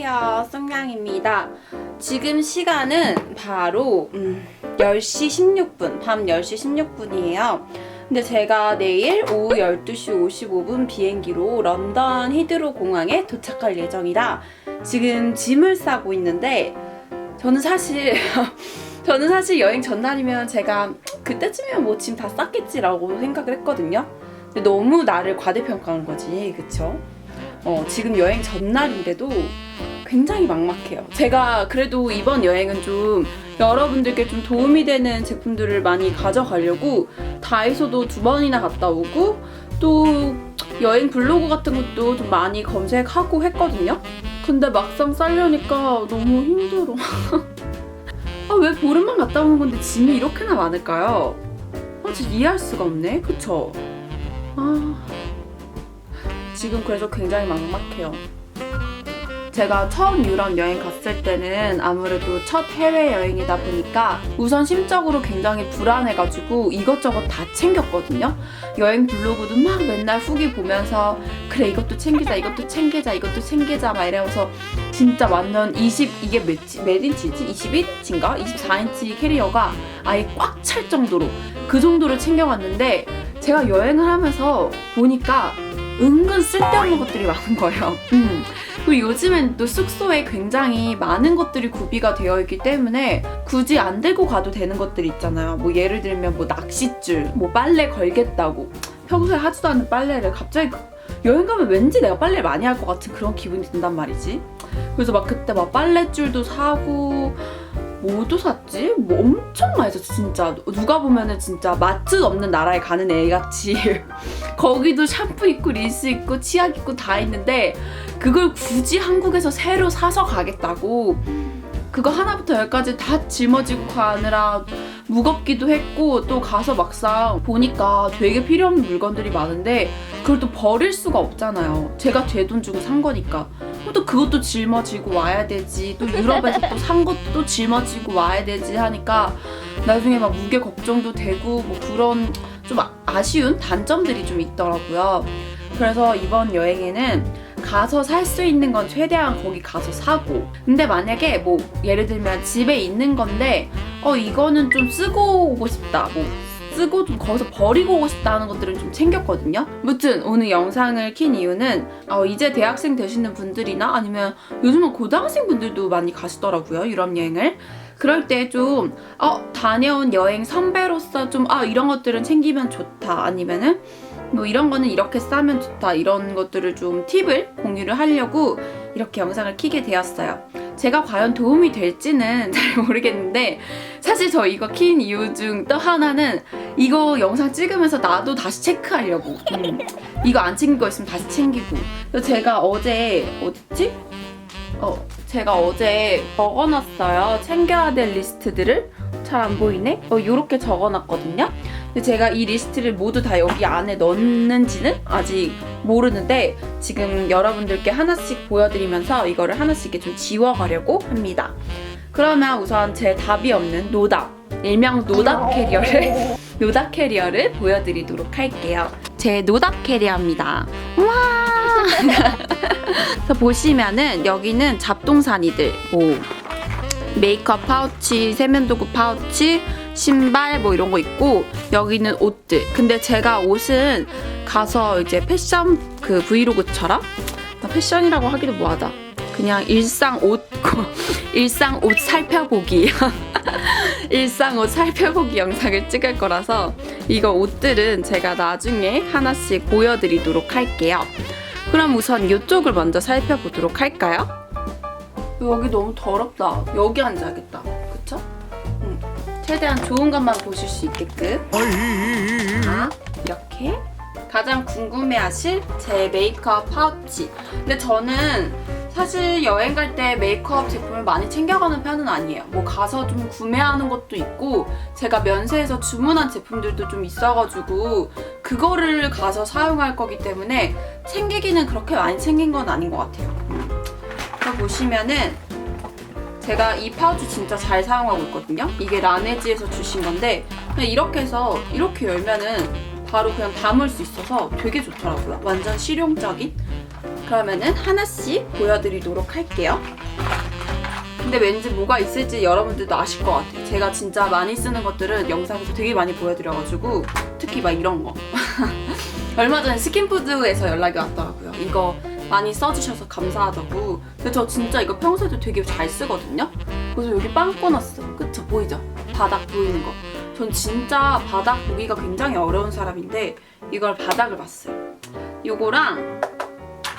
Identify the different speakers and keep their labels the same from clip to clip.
Speaker 1: 안녕하세요, 宋양입니다. 지금 시간은 바로 10시 16분, 밤 10시 16분이에요. 근데 제가 내일 오후 12시 55분 비행기로 런던 히드로 공항에 도착할 예정이라 지금 짐을 싸고 있는데 저는 사실 여행 전날이면 제가 그때쯤이면 뭐 짐 다 쌌겠지라고 생각을 했거든요. 근데 너무 나를 과대평가한 거지, 그쵸? 지금 여행 전날인데도 굉장히 막막해요. 제가 그래도 이번 여행은 좀 여러분들께 좀 도움이 되는 제품들을 많이 가져가려고 다이소도 2번이나 갔다 오고 또 여행 블로그 같은 것도 좀 많이 검색하고 했거든요. 근데 막상 싸려니까 너무 힘들어. 왜 보름만 갔다 오는 건데 짐이 이렇게나 많을까요? 진짜 이해할 수가 없네. 그쵸? 지금 그래서 굉장히 막막해요. 제가 처음 유럽 여행 갔을 때는 아무래도 첫 해외여행이다 보니까 우선 심적으로 굉장히 불안해가지고 이것저것 다 챙겼거든요. 여행 블로그도 막 맨날 후기 보면서 그래 이것도 챙기자 이것도 챙기자 막 이러면서 진짜 완전 이게 몇 인치지? 21인치인가? 24인치 캐리어가 아예 꽉 찰 정도로 그 정도를 챙겨갔는데 제가 여행을 하면서 보니까 은근 쓸데없는 것들이 많은 거예요. 그리고 요즘엔 또 숙소에 굉장히 많은 것들이 구비가 되어 있기 때문에 굳이 안 들고 가도 되는 것들이 있잖아요. 뭐 예를 들면 뭐 낚싯줄, 뭐 빨래 걸겠다고 평소에 하지도 않는 빨래를 갑자기 여행 가면 왠지 내가 빨래를 많이 할 것 같은 그런 기분이 든단 말이지. 그래서 막 그때 막 빨랫줄도 사고 뭐도 샀지? 뭐 엄청 많이 샀어 진짜. 누가 보면은 진짜 마트 없는 나라에 가는 애같이 거기도 샴푸 있고 린스 있고 치약 있고 다 있는데 그걸 굳이 한국에서 새로 사서 가겠다고 그거 하나부터 열까지 다 짊어지고 가느라 무겁기도 했고 또 가서 막상 보니까 되게 필요 없는 물건들이 많은데 그걸 또 버릴 수가 없잖아요. 제가 제 돈 주고 산 거니까. 또 그것도 짊어지고 와야 되지. 또 유럽에서 또 산 것도 짊어지고 와야 되지 하니까 나중에 막 무게 걱정도 되고 뭐 그런 좀 아쉬운 단점들이 좀 있더라고요. 그래서 이번 여행에는 가서 살 수 있는 건 최대한 거기 가서 사고 근데 만약에 뭐 예를 들면 집에 있는 건데 이거는 좀 쓰고 오고 싶다 뭐 쓰고 좀 거기서 버리고 오고 싶다는 것들은 좀 챙겼거든요. 무튼 오늘 영상을 킨 이유는 이제 대학생 되시는 분들이나 아니면 요즘은 고등학생 분들도 많이 가시더라고요. 유럽 여행을. 그럴 때 좀 다녀온 여행 선배로서 좀 이런 것들은 챙기면 좋다 아니면은 뭐 이런 거는 이렇게 싸면 좋다 이런 것들을 좀 팁을 공유를 하려고 이렇게 영상을 켜게 되었어요. 제가 과연 도움이 될지는 잘 모르겠는데 사실 저 이거 킨 이유 중 또 하나는 이거 영상 찍으면서 나도 다시 체크하려고 이거 안 챙긴 거 있으면 다시 챙기고 그래서 제가 어제 어딨지? 제가 어제 적어놨어요. 챙겨야 될 리스트들을. 잘 안 보이네? 요렇게 적어놨거든요. 근데 제가 이 리스트를 모두 다 여기 안에 넣는지는 아직 모르는데 지금 여러분들께 하나씩 보여드리면서 이거를 하나씩 이렇게 좀 지워가려고 합니다. 그러면 우선 제 답이 없는 노답, 일명 노답 캐리어를 보여드리도록 할게요. 제 노답 캐리어입니다. 와! 그래서 보시면은 여기는 잡동사니들, 뭐 메이크업 파우치, 세면도구 파우치, 신발 뭐 이런 거 있고 여기는 옷들. 근데 제가 옷은 가서 이제 패션 그 브이로그처럼 패션이라고 하기도 뭐하다. 그냥 일상 옷 살펴보기 일상 옷 살펴보기 영상을 찍을 거라서 이거 옷들은 제가 나중에 하나씩 보여드리도록 할게요. 그럼 우선 이쪽을 먼저 살펴보도록 할까요? 여기 너무 더럽다. 여기 앉아야겠다. 그쵸? 최대한 좋은 것만 보실 수 있게끔. 이렇게 가장 궁금해하실 제 메이크업 파우치. 근데 저는 사실 여행 갈 때 메이크업 제품을 많이 챙겨가는 편은 아니에요. 뭐 가서 좀 구매하는 것도 있고 제가 면세에서 주문한 제품들도 좀 있어가지고 그거를 가서 사용할 거기 때문에 챙기기는 그렇게 많이 챙긴 건 아닌 것 같아요. 여기 보시면은 제가 이 파우치 진짜 잘 사용하고 있거든요. 이게 라네즈에서 주신 건데 그냥 이렇게 해서 이렇게 열면은 바로 그냥 담을 수 있어서 되게 좋더라고요. 완전 실용적인 그러면은 하나씩 보여드리도록 할게요. 근데 왠지 뭐가 있을지 여러분들도 아실 것 같아요. 제가 진짜 많이 쓰는 것들은 영상에서 되게 많이 보여드려가지고, 특히 막 이런 거. 얼마 전에 스킨푸드에서 연락이 왔더라고요. 이거 많이 써주셔서 감사하다고. 근데 저 진짜 이거 평소에도 되게 잘 쓰거든요. 그래서 여기 빵 꺼놨어요. 그쵸? 보이죠? 바닥 보이는 거. 전 진짜 바닥 보기가 굉장히 어려운 사람인데 이걸 바닥을 봤어요. 요거랑,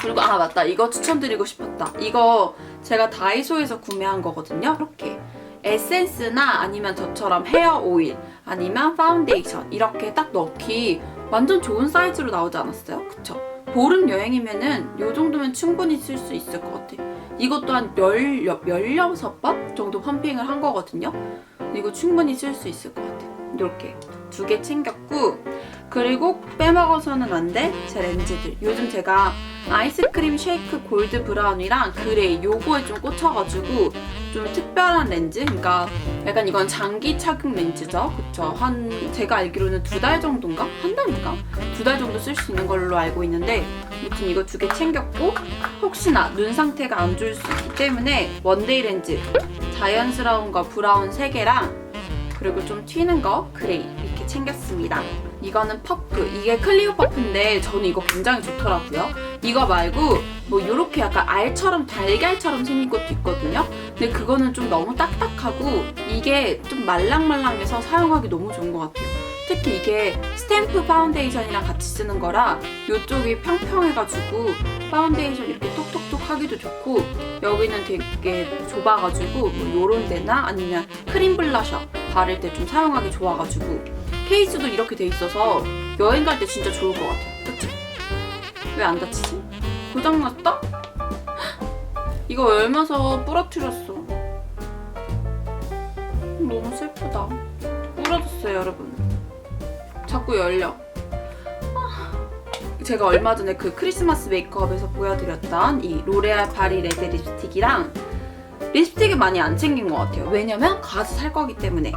Speaker 1: 그리고 맞다, 이거 추천드리고 싶었다. 이거 제가 다이소에서 구매한 거거든요. 이렇게 에센스나 아니면 저처럼 헤어 오일 아니면 파운데이션 이렇게 딱 넣기 완전 좋은 사이즈로 나오지 않았어요? 그쵸? 보름 여행이면은 요 정도면 충분히 쓸 수 있을 것 같아. 이것도 한 16번 정도 펌핑을 한 거거든요. 이거 충분히 쓸 수 있을 것 같아. 이렇게 2개 챙겼고, 그리고 빼먹어서는 안 돼 제 렌즈들. 요즘 제가 아이스크림 쉐이크 골드 브라운이랑 그레이 요거에 좀 꽂혀가지고 좀 특별한 렌즈? 그러니까 약간 이건 장기 착용 렌즈죠. 그쵸? 제가 알기로는 2달 정도인가? 한 달인가? 2달 정도 쓸 수 있는 걸로 알고 있는데, 아무튼 이거 2개 챙겼고, 혹시나 눈 상태가 안 좋을 수 있기 때문에 원데이 렌즈 자연스러운 거 브라운 3개랑 그리고 좀 튀는 거 그레이 이렇게 챙겼습니다. 이거는 퍼프, 이게 클리오 퍼프인데 저는 이거 굉장히 좋더라고요. 이거 말고 뭐 이렇게 약간 알처럼 달걀처럼 생긴 것도 있거든요. 근데 그거는 좀 너무 딱딱하고 이게 좀 말랑말랑해서 사용하기 너무 좋은 것 같아요. 특히 이게 스탬프 파운데이션이랑 같이 쓰는 거라 이쪽이 평평해가지고 파운데이션 이렇게 톡톡톡 하기도 좋고, 여기는 되게 좁아가지고 뭐 요런 데나 아니면 크림 블러셔 바를 때 좀 사용하기 좋아가지고, 케이스도 이렇게 돼 있어서 여행 갈 때 진짜 좋을 것 같아요. 그치? 왜 안 다치지? 고장났다? 이거 열면서 부러뜨렸어. 너무 슬프다. 부러졌어요, 여러분. 자꾸 열려. 제가 얼마 전에 그 크리스마스 메이크업에서 보여드렸던 이 로레알 파리 레드 립스틱이랑 립스틱을 많이 안 챙긴 것 같아요. 왜냐면 가서 살 거기 때문에.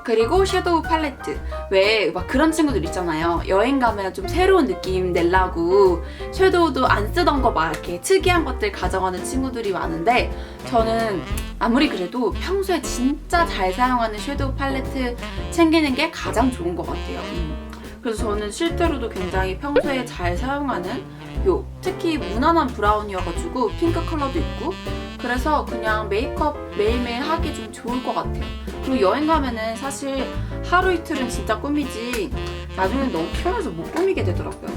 Speaker 1: 그리고 섀도우 팔레트. 왜 막 그런 친구들 있잖아요. 여행 가면 좀 새로운 느낌 내려고 섀도우도 안 쓰던 거 막 이렇게 특이한 것들 가져가는 친구들이 많은데, 저는 아무리 그래도 평소에 진짜 잘 사용하는 섀도우 팔레트 챙기는 게 가장 좋은 것 같아요. 그래서 저는 실제로도 굉장히 평소에 잘 사용하는 특히 무난한 브라운이어가지고 핑크 컬러도 있고, 그래서 그냥 메이크업 매일매일 하기 좀 좋을 것 같아요. 그리고 여행 가면은 사실 하루 이틀은 진짜 꾸미지 나중엔 너무 피곤해서 못 꾸미게 되더라고요.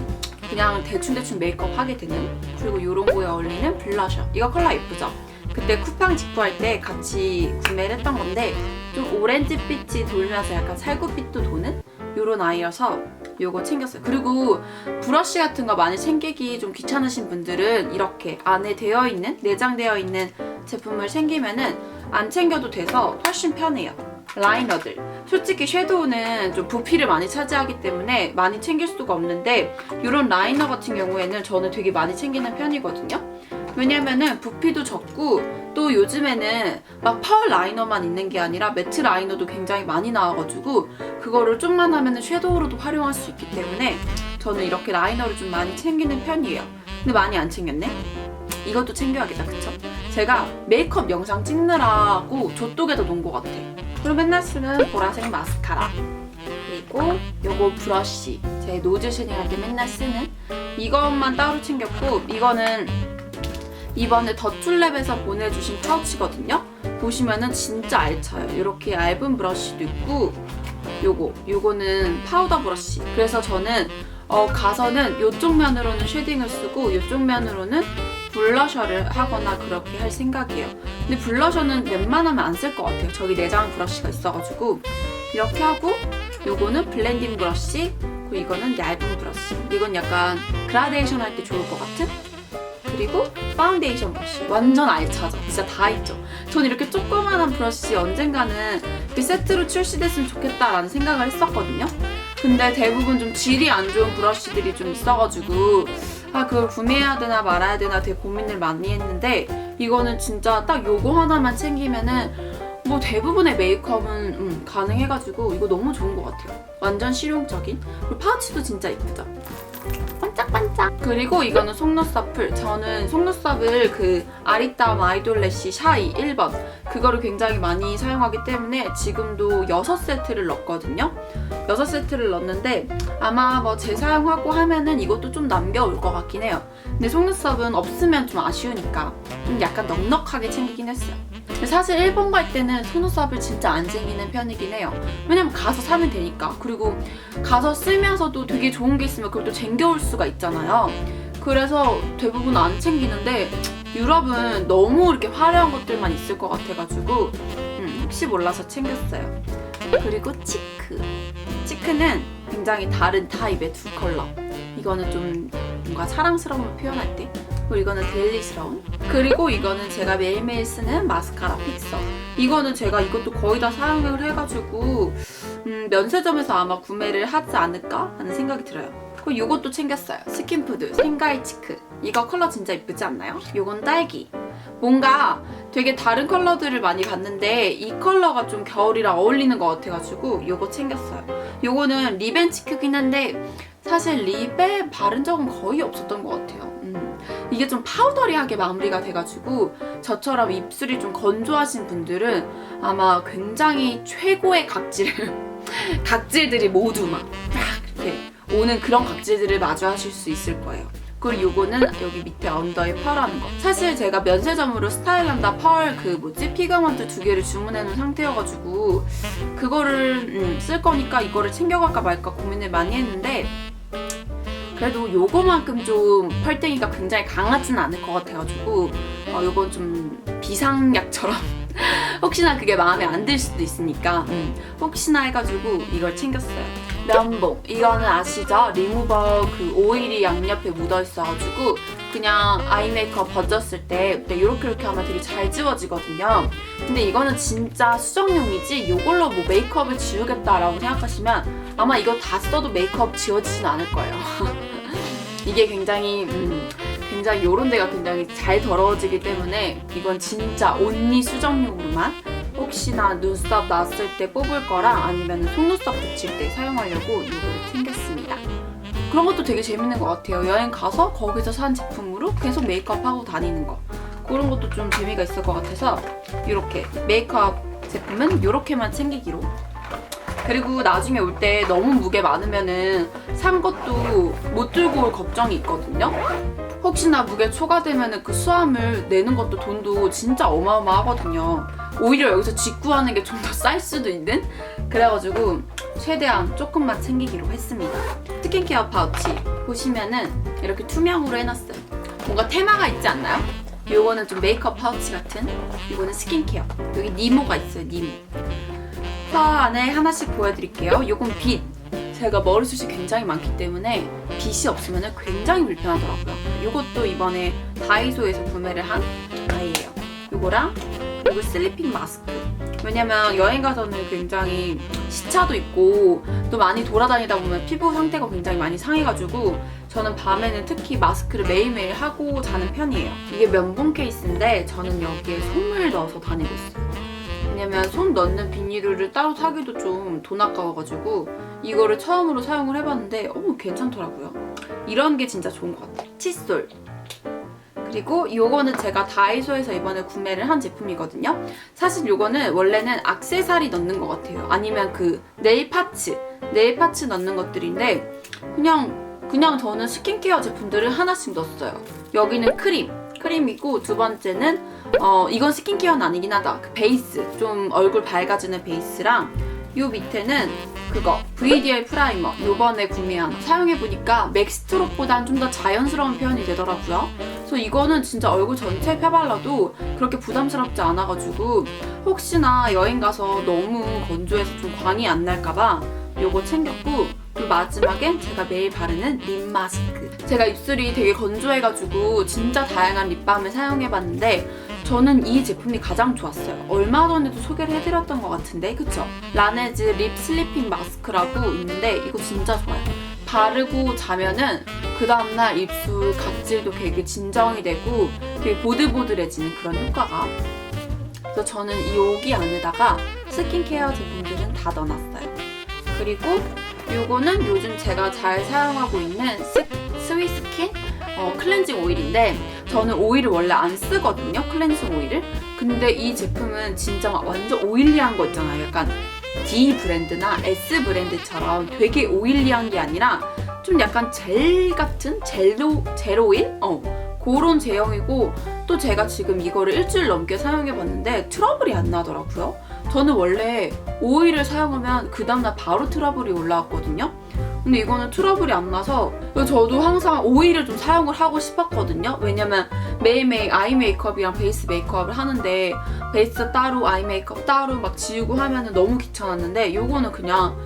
Speaker 1: 그냥 대충대충 메이크업 하게 되는. 그리고 이런 거에 어울리는 블러셔. 이거 컬러 예쁘죠? 그때 쿠팡 직구할 때 같이 구매를 했던 건데 좀 오렌지빛이 돌면서 약간 살구빛도 도는 요런 아이여서 요거 챙겼어요. 그리고 브러쉬 같은 거 많이 챙기기 좀 귀찮으신 분들은 이렇게 안에 내장되어 있는 제품을 챙기면은 안 챙겨도 돼서 훨씬 편해요. 라이너들. 솔직히 섀도우는 좀 부피를 많이 차지하기 때문에 많이 챙길 수가 없는데, 이런 라이너 같은 경우에는 저는 되게 많이 챙기는 편이거든요. 왜냐면은 부피도 적고, 또 요즘에는 막 펄 라이너만 있는 게 아니라 매트 라이너도 굉장히 많이 나와가지고 그거를 좀만 하면은 섀도우로도 활용할 수 있기 때문에 저는 이렇게 라이너를 좀 많이 챙기는 편이에요. 근데 많이 안 챙겼네? 이것도 챙겨야겠다, 그쵸? 제가 메이크업 영상 찍느라고 저쪽에다 놓은 것 같아. 그리고 맨날 쓰는 보라색 마스카라, 그리고 요거 브러쉬, 제 노즐 쉐딩할 때 맨날 쓰는 이것만 따로 챙겼고, 이거는 이번에 더툴랩에서 보내주신 파우치거든요. 보시면은 진짜 알차요. 이렇게 얇은 브러쉬도 있고, 요거는 파우더 브러쉬. 그래서 저는 가서는 이쪽 면으로는 쉐딩을 쓰고 이쪽 면으로는 블러셔를 하거나 그렇게 할 생각이에요. 근데 블러셔는 웬만하면 안 쓸 것 같아요. 저기 내장 브러쉬가 있어가지고 이렇게 하고, 요거는 블렌딩 브러쉬, 그리고 이거는 얇은 브러쉬. 이건 약간 그라데이션 할 때 좋을 것 같은? 그리고 파운데이션 브러쉬. 완전 알차죠? 진짜 다 있죠? 전 이렇게 조그만한 브러쉬 언젠가는 이렇게 세트로 출시됐으면 좋겠다라는 생각을 했었거든요. 근데 대부분 좀 질이 안 좋은 브러쉬들이 좀 있어가지고 그걸 구매해야 되나 말아야 되나 되게 고민을 많이 했는데, 이거는 진짜 딱 요거 하나만 챙기면은 뭐 대부분의 메이크업은 가능해가지고 이거 너무 좋은 것 같아요. 완전 실용적인. 그리고 파우치도 진짜 이쁘죠? 반짝! 반짝반짝. 그리고 이거는 속눈썹풀. 저는 속눈썹을 그 아리따움 아이돌래쉬 샤이 1번 그거를 굉장히 많이 사용하기 때문에 지금도 6세트를 넣었거든요. 6세트를 넣었는데 아마 뭐 재사용하고 하면은 이것도 좀 남겨올 것 같긴 해요. 근데 속눈썹은 없으면 좀 아쉬우니까 좀 약간 넉넉하게 챙기긴 했어요. 근데 사실 일본 갈 때는 속눈썹을 진짜 안 챙기는 편이긴 해요. 왜냐면 가서 사면 되니까. 그리고 가서 쓰면서도 되게 좋은 게 있으면 그걸 또 챙겨올 수가 있잖아요. 그래서 대부분 안 챙기는데 유럽은 너무 이렇게 화려한 것들만 있을 것 같아가지고 혹시 몰라서 챙겼어요. 그리고 치크는 굉장히 다른 타입의 두 컬러. 이거는 좀 뭔가 사랑스러움을 표현할 때, 그리고 이거는 데일리스러운. 그리고 이거는 제가 매일매일 쓰는 마스카라 픽서. 이거는 제가 이것도 거의 다 사용을 해가지고 면세점에서 아마 구매를 하지 않을까 하는 생각이 들어요. 그리고 이것도 챙겼어요. 스킨푸드 생가이 치크. 이거 컬러 진짜 이쁘지 않나요? 이건 딸기. 뭔가 되게 다른 컬러들을 많이 봤는데 이 컬러가 좀 겨울이랑 어울리는 것 같아가지고 이거 챙겼어요. 이거는 립앤 치크긴 한데 사실 립에 바른 적은 거의 없었던 것 같아요. 이게 좀 파우더리하게 마무리가 돼가지고 저처럼 입술이 좀 건조하신 분들은 아마 굉장히 최고의 각질들이 모두 막 이렇게 오는 그런 각질들을 마주하실 수 있을 거예요. 그리고 요거는 여기 밑에 언더에 펄하는 거. 사실 제가 면세점으로 스타일란다 펄 피그먼트 2개를 주문해 놓은 상태여가지고 그거를 쓸 거니까 이거를 챙겨갈까 말까 고민을 많이 했는데 그래도 요거만큼 좀 펄땡이가 굉장히 강하지는 않을 것 같아가지고 요건 좀 비상약처럼 혹시나 그게 마음에 안 들 수도 있으니까 혹시나 해가지고 이걸 챙겼어요. 면봉. 이거는 아시죠? 리무버 그 오일이 양옆에 묻어있어가지고 그냥 아이 메이크업 번졌을 때 이렇게 하면 되게 잘 지워지거든요. 근데 이거는 진짜 수정용이지 이걸로 뭐 메이크업을 지우겠다라고 생각하시면 아마 이거 다 써도 메이크업 지워지진 않을 거예요. 이게 굉장히 이런 데가 굉장히 잘 더러워지기 때문에 이건 진짜 온리 수정용으로만 혹시나 눈썹 났을 때 뽑을 거랑 아니면 속눈썹 붙일 때 사용하려고 이거를 챙겼습니다. 그런 것도 되게 재밌는 것 같아요. 여행 가서 거기서 산 제품으로 계속 메이크업하고 다니는 거. 그런 것도 좀 재미가 있을 것 같아서 이렇게 메이크업 제품은 이렇게만 챙기기로. 그리고 나중에 올 때 너무 무게 많으면은 산 것도 못 들고 올 걱정이 있거든요. 혹시나 무게 초과되면은 그 수화물 내는 것도 돈도 진짜 어마어마하거든요. 오히려 여기서 직구하는 게 좀 더 쌀 수도 있는? 그래가지고 최대한 조금만 챙기기로 했습니다. 스킨케어 파우치 보시면은 이렇게 투명으로 해놨어요. 뭔가 테마가 있지 않나요? 요거는 좀 메이크업 파우치 같은, 요거는 스킨케어. 여기 니모가 있어요, 니모. 서 안에 하나씩 보여드릴게요. 요건 빗. 제가 머리숱이 굉장히 많기 때문에 빗이 없으면 굉장히 불편하더라고요. 요것도 이번에 다이소에서 구매를 한 아이예요. 요거랑 요거 슬리핑 마스크. 왜냐면 여행 가서는 굉장히 시차도 있고 또 많이 돌아다니다 보면 피부 상태가 굉장히 많이 상해가지고 저는 밤에는 특히 마스크를 매일매일 하고 자는 편이에요. 이게 면봉 케이스인데 저는 여기에 솜을 넣어서 다니고 있어요. 왜냐면 솜 넣는 비닐을 따로 사기도 좀 돈 아까워가지고 이거를 처음으로 사용을 해봤는데 괜찮더라고요. 이런 게 진짜 좋은 것 같아요. 칫솔. 그리고 이거는 제가 다이소에서 이번에 구매를 한 제품이거든요. 사실 이거는 원래는 액세서리 넣는 것 같아요. 아니면 그 네일 파츠 넣는 것들인데 그냥 저는 스킨케어 제품들을 하나씩 넣었어요. 여기는 크림이고 두 번째는 이건 스킨케어는 아니긴 하다. 그 베이스, 좀 얼굴 밝아지는 베이스랑 요 밑에는 그거 VDL 프라이머. 요번에 구매한 사용해보니까 맥스트롯보단 좀 더 자연스러운 표현이 되더라고요. 그래서 이거는 진짜 얼굴 전체에 펴발라도 그렇게 부담스럽지 않아가지고 혹시나 여행 가서 너무 건조해서 좀 광이 안 날까봐 요거 챙겼고, 그리고 마지막엔 제가 매일 바르는 립 마스크. 제가 입술이 되게 건조해가지고 진짜 다양한 립밤을 사용해봤는데 저는 이 제품이 가장 좋았어요. 얼마 전에도 소개를 해드렸던 것 같은데, 그쵸? 라네즈 립 슬리핑 마스크라고 있는데 이거 진짜 좋아요. 바르고 자면은 그 다음날 입술 각질도 되게 진정이 되고 되게 보들보들해지는 그런 효과가. 그래서 저는 여기 안에다가 스킨케어 제품들은 다 넣어놨어요. 그리고 요거는 요즘 제가 잘 사용하고 있는 스위스킨 클렌징 오일인데 저는 오일을 원래 안 쓰거든요. 클렌징 오일을. 근데 이 제품은 진짜 막 완전 오일리한 거 있잖아요. 약간 D 브랜드나 S 브랜드처럼 되게 오일리한 게 아니라 좀 약간 젤 같은 젤오일? 그런 제형이고 또 제가 지금 이거를 일주일 넘게 사용해봤는데 트러블이 안 나더라고요. 저는 원래 오일을 사용하면 그 다음날 바로 트러블이 올라왔거든요. 근데 이거는 트러블이 안 나서 저도 항상 오일을 좀 사용을 하고 싶었거든요. 왜냐면 매일매일 아이 메이크업이랑 베이스 메이크업을 하는데 베이스 따로 아이 메이크업 따로 막 지우고 하면은 너무 귀찮았는데 이거는 그냥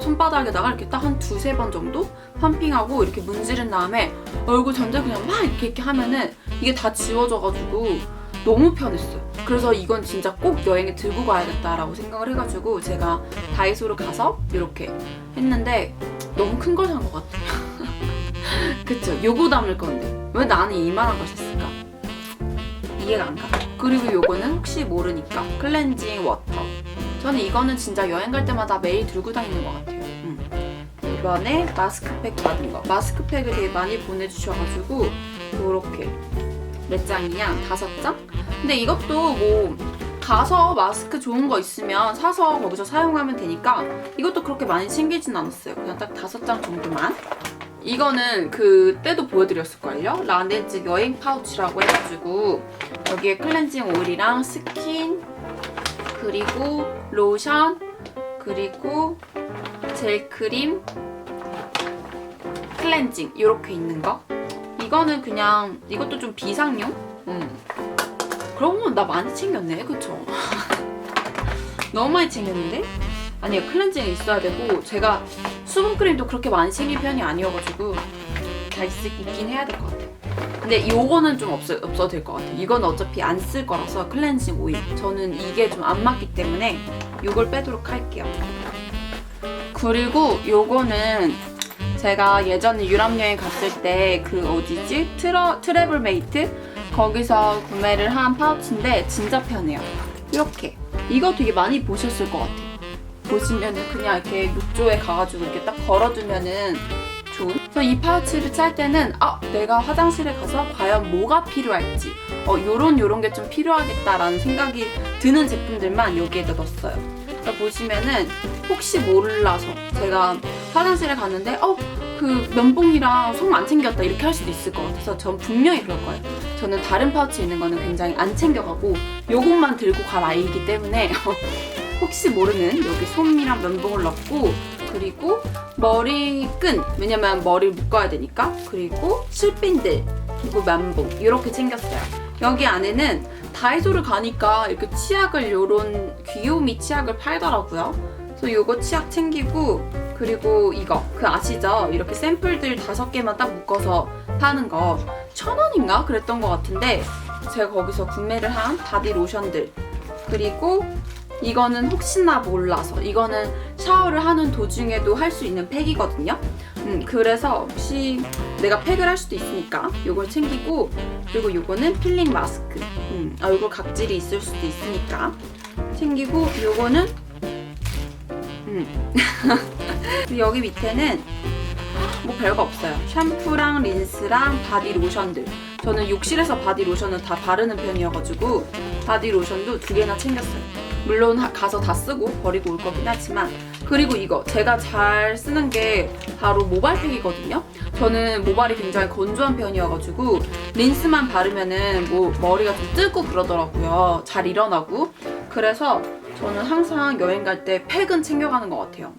Speaker 1: 손바닥에다가 이렇게 딱 한 두세 번 정도 펌핑하고 이렇게 문지른 다음에 얼굴 전체 그냥 막 이렇게 하면은 이게 다 지워져가지고 너무 편했어요. 그래서 이건 진짜 꼭 여행에 들고 가야겠다라고 생각을 해가지고 제가 다이소를 가서 이렇게 했는데 너무 큰 걸 산 것 같아요. 그쵸? 요거 담을 건데 왜 나는 이만한 걸 샀을까? 이해가 안 가. 그리고 요거는 혹시 모르니까 클렌징 워터. 저는 이거는 진짜 여행 갈 때마다 매일 들고 다니는 것 같아요. 이번에 마스크팩 받은 거. 마스크팩을 되게 많이 보내주셔가지고 요렇게 몇 장이냐? 5장? 근데 이것도 뭐 가서 마스크 좋은 거 있으면 사서 거기서 사용하면 되니까 이것도 그렇게 많이 챙기진 않았어요. 그냥 딱 5장 정도만. 이거는 그때도 보여드렸을걸요? 라네즈 여행 파우치라고 해가지고 여기에 클렌징 오일이랑 스킨 그리고 로션 그리고 젤크림 클렌징 이렇게 있는 거. 이거는 그냥 이것도 좀 비상용? 그런 건 나 많이 챙겼네. 그쵸? 너무 많이 챙겼는데? 아니요, 클렌징이 있어야 되고 제가 수분크림도 그렇게 많이 챙긴 편이 아니어가지고 다 있긴 해야 될 것 같아요. 근데 요거는 좀 없어도 될 것 같아요. 이건 어차피 안 쓸 거라서 클렌징 오일. 저는 이게 좀 안 맞기 때문에 요걸 빼도록 할게요. 그리고 요거는 제가 예전에 유럽 여행 갔을 때 그 어디지? 트래블메이트? 거기서 구매를 한 파우치인데 진짜 편해요. 이렇게. 이거 되게 많이 보셨을 것 같아요. 보시면은 그냥 이렇게 욕조에 가가지고 이렇게 딱 걸어두면은 좋은. 그래서 이 파우치를 짤 때는 내가 화장실에 가서 과연 뭐가 필요할지 요런 게 좀 필요하겠다라는 생각이 드는 제품들만 여기에다 넣었어요. 그러니까 보시면은 혹시 몰라서 제가 화장실에 갔는데 그 면봉이랑 솜 안 챙겼다 이렇게 할 수도 있을 것 같아서 전 분명히 그럴 거예요. 저는 다른 파우치에 있는 거는 굉장히 안 챙겨가고 요것만 들고 갈 아이이기 때문에 혹시 모르는 여기 솜이랑 면봉을 넣고 그리고 머리끈, 왜냐면 머리를 묶어야 되니까, 그리고 실핀들, 그리고 면봉 이렇게 챙겼어요. 여기 안에는 다이소를 가니까 이렇게 치약을 요런 귀요미 치약을 팔더라고요. 그래서 요거 치약 챙기고 그리고 이거 아시죠? 이렇게 샘플들 5개만 딱 묶어서 파는 거 1,000원인가? 그랬던 것 같은데 제가 거기서 구매를 한 바디 로션들 그리고 이거는 혹시나 몰라서 이거는 샤워를 하는 도중에도 할 수 있는 팩이거든요. 그래서 혹시 내가 팩을 할 수도 있으니까 이걸 챙기고 그리고 이거는 필링 마스크 얼굴 각질이 있을 수도 있으니까 챙기고 이거는 여기 밑에는 뭐 별거 없어요. 샴푸랑 린스랑 바디 로션들. 저는 욕실에서 바디 로션을 다 바르는 편이어가지고 바디 로션도 2개나 챙겼어요. 물론 가서 다 쓰고 버리고 올 거긴 하지만. 그리고 이거 제가 잘 쓰는 게 바로 모발팩이거든요. 저는 모발이 굉장히 건조한 편이어가지고 린스만 바르면은 뭐 머리가 좀 뜨고 그러더라고요. 잘 일어나고. 그래서 저는 항상 여행 갈 때 팩은 챙겨가는 것 같아요.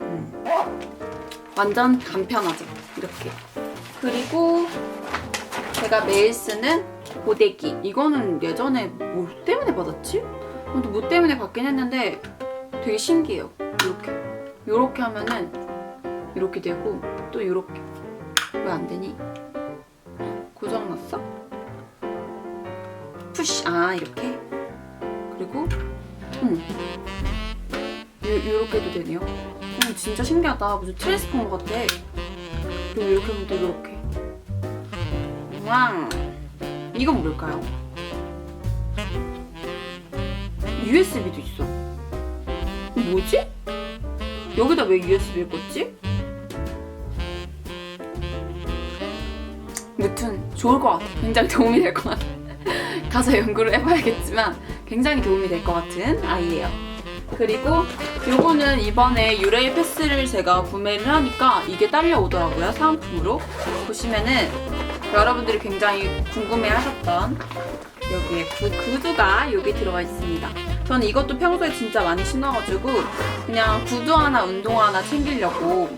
Speaker 1: 완전 간편하죠. 이렇게. 그리고 제가 매일 쓰는 고데기. 이거는 예전에 뭐 때문에 받았지? 뭐 때문에 받긴 했는데 되게 신기해요. 이렇게 하면은 이렇게 되고 또 이렇게. 왜 안 되니? 고장났어? 푸시. 이렇게. 그리고 이렇게도 되네요. 진짜 신기하다. 무슨 트랜스포머 같아. 그리고 이렇게 하면 또 이렇게. 왕. 이건 뭘까요? USB도 있어. 뭐지? 여기다 왜 USB를 꽂지? 무튼 좋을 것 같아요. 굉장히 도움이 될 것 같아요. 가서 연구를 해봐야겠지만 굉장히 도움이 될 것 같은 아이예요. 그리고 요거는 이번에 유레일 패스를 제가 구매를 하니까 이게 딸려오더라고요. 사은품으로. 보시면은 여러분들이 굉장히 궁금해하셨던 여기에 구두가 여기 들어가 있습니다. 저는 이것도 평소에 진짜 많이 신어가지고 그냥 구두 하나, 운동화 하나 챙기려고.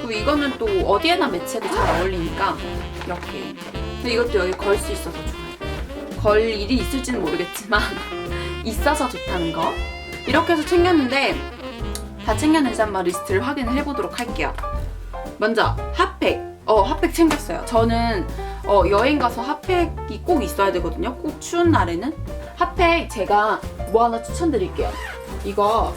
Speaker 1: 그리고 이거는 또 어디에나 매치해도 잘 어울리니까 이렇게. 근데 이것도 여기 걸 수 있어서 좋아요. 걸 일이 있을지는 모르겠지만 있어서 좋다는 거. 이렇게 해서 챙겼는데 다 챙겼는지 한번 리스트를 확인을 해보도록 할게요. 먼저 핫팩. 핫팩 챙겼어요. 저는 여행 가서 핫팩이 꼭 있어야 되거든요. 꼭 추운 날에는. 핫팩 제가 뭐 하나 추천드릴게요. 이거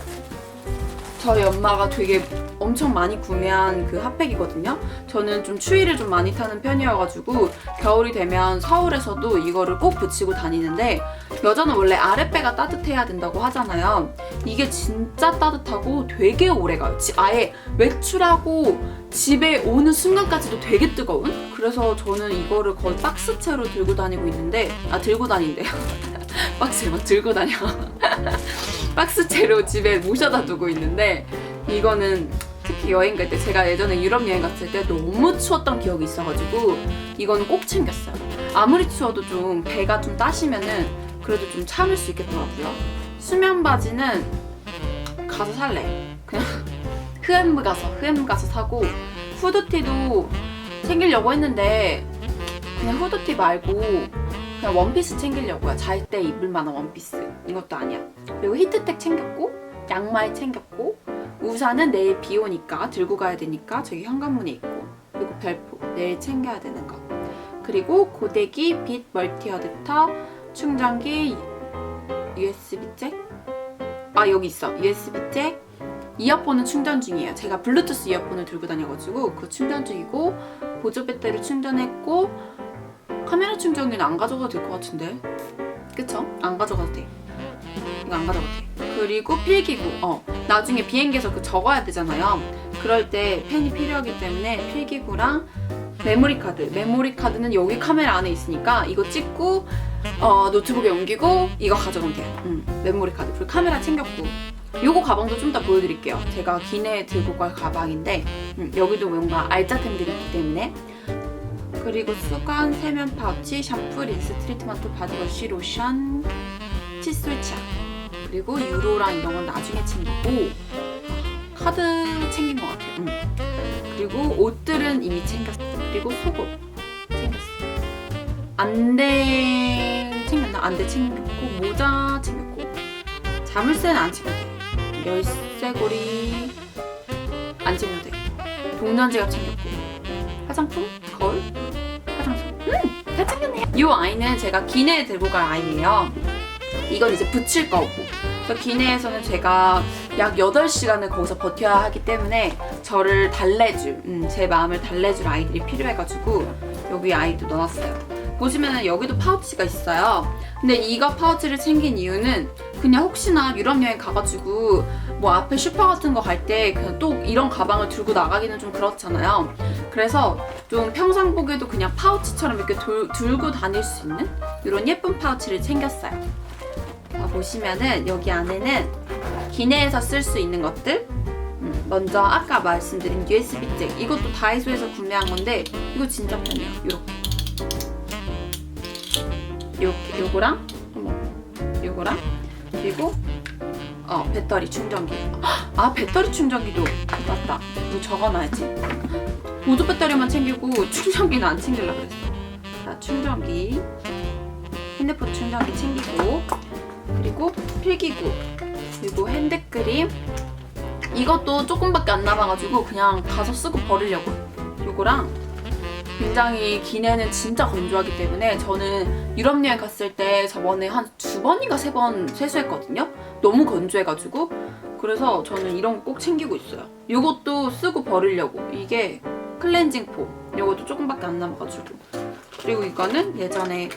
Speaker 1: 저희 엄마가 되게 엄청 많이 구매한 그 핫팩이거든요. 저는 좀 추위를 좀 많이 타는 편이어가지고 겨울이 되면 서울에서도 이거를 꼭 붙이고 다니는데, 여자는 원래 아랫배가 따뜻해야 된다고 하잖아요. 이게 진짜 따뜻하고 되게 오래가요. 아예 외출하고 집에 오는 순간까지도 되게 뜨거운? 그래서 저는 이거를 거의 박스채로 들고 다니고 있는데, 들고 다닌대요. 박스를 막 들고 다녀. 박스채로 집에 모셔다 두고 있는데, 이거는 특히 여행 갈 때, 제가 예전에 유럽 여행 갔을 때 너무 추웠던 기억이 있어가지고 이거는 꼭 챙겼어요. 아무리 추워도 좀 배가 좀 따시면은 그래도 좀 참을 수 있겠더라고요. 수면 바지는 가서 살래. 그냥 흐엠 가서 사고, 후드티도 챙기려고 했는데 그냥 후드티 말고 그냥 원피스 챙기려고요. 잘 때 입을 만한 원피스. 이것도 아니야. 그리고 히트텍 챙겼고, 양말 챙겼고, 우산은 내일 비 오니까 들고 가야 되니까 저기 현관문에 있고, 그리고 별표 내일 챙겨야 되는 거. 그리고 고데기, 빛, 멀티 어댑터, 충전기, USB 잭. 여기 있어. USB 잭. 이어폰은 충전 중이에요. 제가 블루투스 이어폰을 들고 다녀가지고 그거 충전 중이고, 보조 배터리 충전했고, 카메라 충전기는 안 가져가도 될 것 같은데. 그쵸? 안 가져가도 돼. 이거 안 가져가도 돼. 그리고 필기구. 나중에 비행기에서 그 적어야 되잖아요. 그럴 때 펜이 필요하기 때문에 필기구랑 메모리 카드. 메모리 카드는 여기 카메라 안에 있으니까 이거 찍고 노트북에 옮기고 이거 가져가면 돼요. 메모리 카드. 그리고 카메라 챙겼고. 요거 가방도 좀 이따 보여드릴게요. 제가 기내에 들고 갈 가방인데 여기도 뭔가 알짜템들이 있기 때문에. 그리고 수건, 세면 파우치, 샴푸, 린스, 트리트먼트, 바디워시, 로션, 칫솔, 치약. 그리고 유로랑 이런 건 나중에 챙기고, 카드 챙긴 것 같아요. 그리고 옷들은 이미 챙겼어요. 그리고 속옷 챙겼어요. 안대 챙겼나? 안대 챙겼고, 모자 챙겼고, 자물쇠는 안 챙겨도 돼. 열쇠고리 안 챙겨도 돼. 동전지갑 챙겼고, 화장품, 거울, 화장솜. 다 챙겼네요. 이 아이는 제가 기내에 들고 갈 아이예요. 이건 이제 붙일 거고. 그래서 기내에서는 제가 약 8시간을 거기서 버텨야 하기 때문에 저를 달래줄, 제 마음을 달래줄 아이들이 필요해가지고 여기 아이도 넣어놨어요. 보시면은 여기도 파우치가 있어요. 근데 이거 파우치를 챙긴 이유는 그냥 혹시나 유럽 여행 가가지고 뭐 앞에 슈퍼 같은 거 갈 때 그냥 또 이런 가방을 들고 나가기는 좀 그렇잖아요. 그래서 좀 평상복에도 그냥 파우치처럼 이렇게 들고 다닐 수 있는 이런 예쁜 파우치를 챙겼어요. 보시면은 여기 안에는 기내에서 쓸 수 있는 것들, 먼저 아까 말씀드린 USB 잭. 이것도 다이소에서 구매한 건데 이거 진짜 편해요. 이렇게 요거랑 요거랑 그리고 배터리 충전기. 배터리 충전기도 맞다. 이거 적어놔야지. 보조 배터리만 챙기고 충전기는 안 챙기려고 그랬어. 자, 충전기, 핸드폰 충전기 챙기고, 그리고 필기구, 그리고 핸드크림. 이것도 조금밖에 안 남아가지고 그냥 가서 쓰고 버리려고. 요거랑 굉장히 기내는 진짜 건조하기 때문에 저는 유럽 여행 갔을 때 저번에 한 2번인가 3번 세수했거든요. 너무 건조해가지고. 그래서 저는 이런 거 꼭 챙기고 있어요. 요것도 쓰고 버리려고. 이게 클렌징 폼. 요것도 조금밖에 안 남아가지고. 그리고 이거는 예전에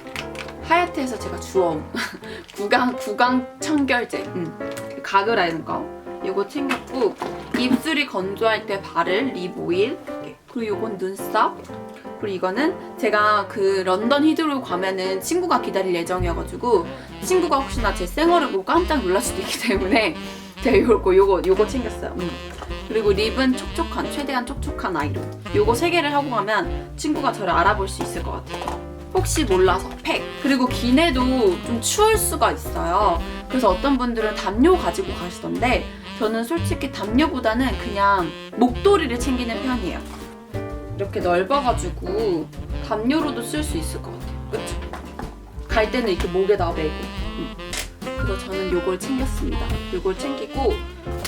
Speaker 1: 하얏트에서 제가 주워온 구강 청결제, 가글하는 거. 요거 챙겼고, 입술이 건조할 때 바를 립 오일, 그리고 이건 눈썹. 그리고 이거는 제가 그 런던 히드로 가면은 친구가 기다릴 예정이어가지고 친구가 혹시나 제 생얼을 보고 깜짝 놀랄 수도 있기 때문에 제가 요거 챙겼어요. 그리고 립은 촉촉한, 최대한 촉촉한 아이로. 요거 3개를 하고 가면 친구가 저를 알아볼 수 있을 것 같아요. 혹시 몰라서 팩. 그리고 기내도 좀 추울 수가 있어요. 그래서 어떤 분들은 담요 가지고 가시던데 저는 솔직히 담요보다는 그냥 목도리를 챙기는 편이에요. 이렇게 넓어가지고 담요로도 쓸 수 있을 것 같아요. 그쵸? 갈 때는 이렇게 목에다 메고. 그래서 저는 요걸 챙겼습니다. 요걸 챙기고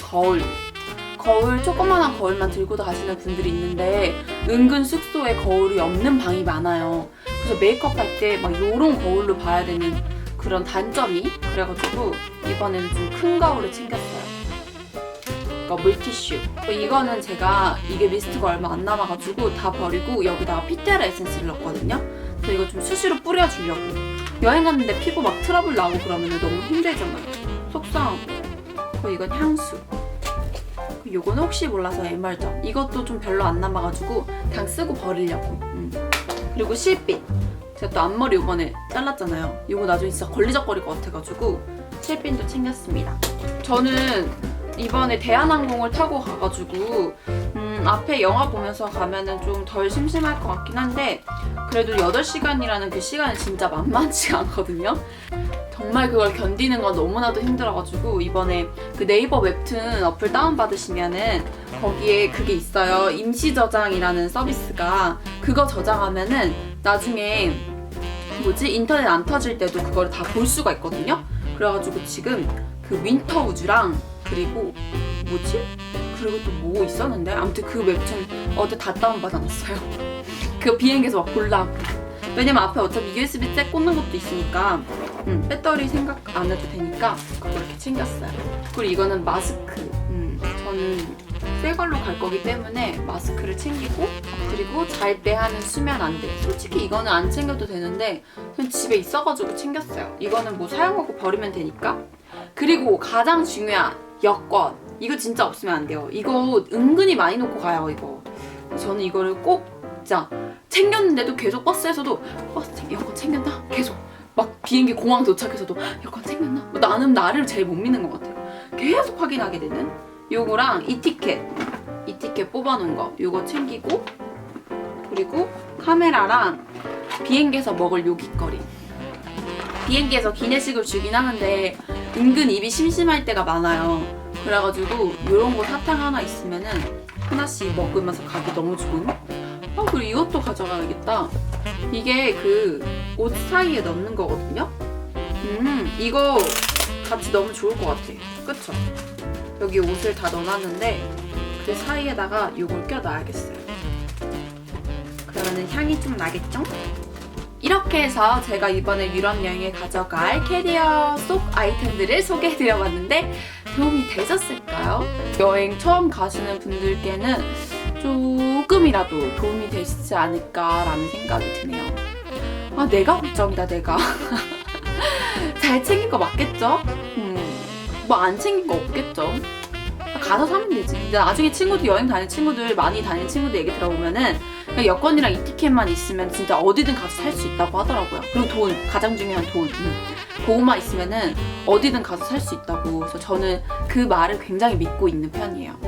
Speaker 1: 거울 조그만한 거울만 들고 가시는 분들이 있는데 은근 숙소에 거울이 없는 방이 많아요. 그래서 메이크업 할 때 막 요런 거울로 봐야 되는 그런 단점이 그래가지고 이번에는 좀 큰 거울을 챙겼어요. 그러니까 물티슈. 이거는 제가 이게 미스트가 얼마 안 남아가지고 다 버리고 여기다가 피테라 에센스를 넣었거든요. 그래서 이거 좀 수시로 뿌려주려고. 여행 갔는데 피부 막 트러블 나고 그러면 너무 힘들잖아요. 속상하고. 그리고 이건 향수. 요거는 혹시 몰라서 에멀전. 이것도 좀 별로 안 남아가지고 그냥 쓰고 버리려고. 그리고 실핀. 제가 또 앞머리 이번에 잘랐잖아요. 이거 나중에 진짜 걸리적거릴 것 같아가지고 실핀도 챙겼습니다. 저는 이번에 대한항공을 타고 가가지고 앞에 영화 보면서 가면은 좀 덜 심심할 것 같긴 한데 그래도 8시간이라는 그 시간은 진짜 만만치가 않거든요. 정말 그걸 견디는 건 너무나도 힘들어가지고 이번에 그 네이버 웹툰 어플 다운받으시면은 거기에 그게 있어요. 임시 저장이라는 서비스가. 그거 저장하면은 나중에 인터넷 안 터질 때도 그걸 다 볼 수가 있거든요. 그래가지고 지금 그 윈터 우주랑 그리고 그리고 또 뭐 있었는데 아무튼 그 웹툰 어제 다 다운받아놨어요. 그 비행기에서 막 보려고. 왜냐면 앞에 어차피 USB-C 꽂는 것도 있으니까 배터리 생각 안 해도 되니까 그거 이렇게 챙겼어요. 그리고 이거는 마스크. 저는 새 걸로 갈 거기 때문에 마스크를 챙기고 그리고 잘 때 하는 수면 안대. 솔직히 이거는 안 챙겨도 되는데 그냥 집에 있어가지고 챙겼어요. 이거는 뭐 사용하고 버리면 되니까. 그리고 가장 중요한 여권. 이거 진짜 없으면 안 돼요. 이거 은근히 많이 놓고 가요, 이거. 저는 이거를 꼭 진짜 챙겼는데도 계속 버스에서도 여권 챙겼나? 계속. 막 비행기 공항 도착해서도 여권 챙겼나? 나는 나를 제일 못 믿는 것 같아요. 계속 확인하게 되는. 요거랑 이티켓 뽑아놓은 거. 요거 챙기고 그리고 카메라랑 비행기에서 먹을 요깃거리. 비행기에서 기내식을 주긴 하는데 은근 입이 심심할 때가 많아요. 그래가지고 요런 거 사탕 하나 있으면은 하나씩 먹으면서 가기 너무 좋은. 그리고 이것도 가져가야겠다. 이게 그 옷 사이에 넣는 거거든요. 이거 같이 넣으면 좋을 것 같아. 그쵸? 여기 옷을 다 넣어놨는데 그 사이에다가 이걸 껴놔야겠어요. 그러면은 향이 좀 나겠죠? 이렇게 해서 제가 이번에 유럽 여행에 가져갈 캐리어 속 아이템들을 소개해드려봤는데 도움이 되셨을까요? 여행 처음 가시는 분들께는 조금이라도 도움이 되시지 않을까라는 생각이 드네요. 내가 걱정이다, 내가. 잘 챙긴 거 맞겠죠? 뭐 안 챙긴 거 없겠죠? 가서 사면 되지. 근데 나중에 친구들, 여행 다니는 친구들, 많이 다니는 친구들 얘기 들어보면은 그냥 여권이랑 이티켓만 있으면 진짜 어디든 가서 살 수 있다고 하더라고요. 그리고 돈, 가장 중요한 돈. 그것만 있으면은 어디든 가서 살 수 있다고. 그래서 저는 그 말을 굉장히 믿고 있는 편이에요.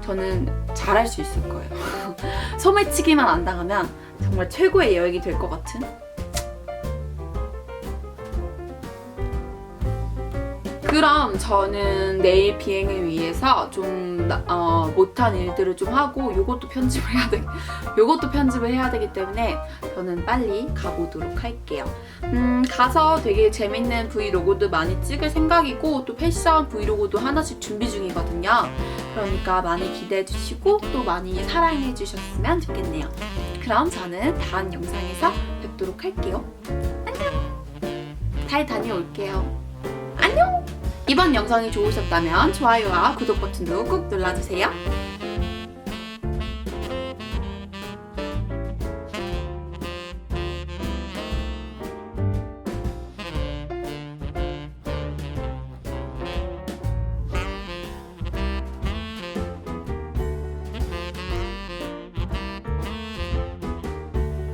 Speaker 1: 저는 잘할 수 있을 거예요. 소매치기만 안 당하면 정말 최고의 여행이 될 것 같은. 그럼 저는 내일 비행을 위해서 좀 못한 일들을 좀 하고 요것도 편집을 해야 되기 때문에 저는 빨리 가보도록 할게요. 가서 되게 재밌는 브이로그도 많이 찍을 생각이고 또 패션 브이로그도 하나씩 준비 중이거든요. 그러니까 많이 기대해 주시고 또 많이 사랑해 주셨으면 좋겠네요. 그럼 저는 다음 영상에서 뵙도록 할게요. 안녕! 잘 다녀올게요. 안녕! 이번 영상이 좋으셨다면 좋아요와 구독 버튼도 꾹 눌러주세요.